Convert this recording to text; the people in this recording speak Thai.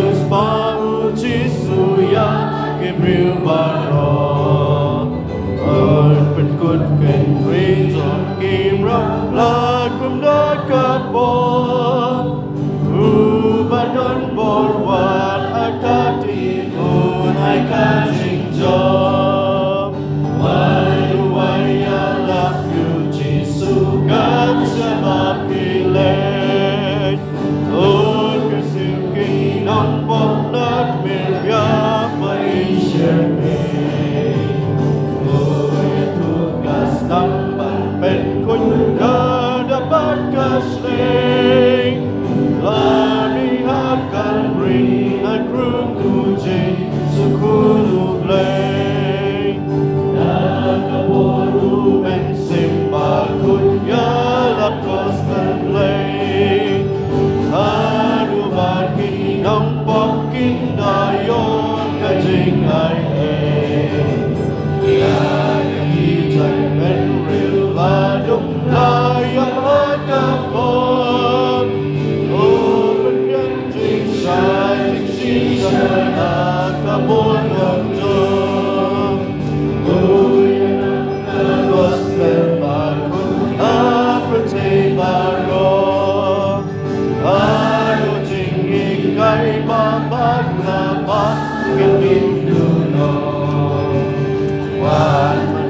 Deus mau JISU ya Gabriel baro ơnเป็นกุศลรีจอดกิมรักลาคุมได้กับบ่อุบดลบรวานอากาศที่ผู้ให้ข้าจิงจอไม่ไหวยาลับอยู่JISUกับSHABA pilih oh kesuki NONGPOP NONGPOP I-SHYRKHEI tugas tampan pen kun dapat kasih lari akan beri akrum tuji sukulu play nakaboru Mynsiem bakun ya lap kostan play aduh bagi NONGPOP kindayon ka Jingrwaiเป็นเรือลาดุมลายากับคนโอ้เป็นยังจริงใจจริงใจนาขบวนรถจงโอ้ยนักก็เสด็จมาคุณอาประเทศมารออาดูจริงอีกไกลมาบักลาบักกันบินดูนองวัน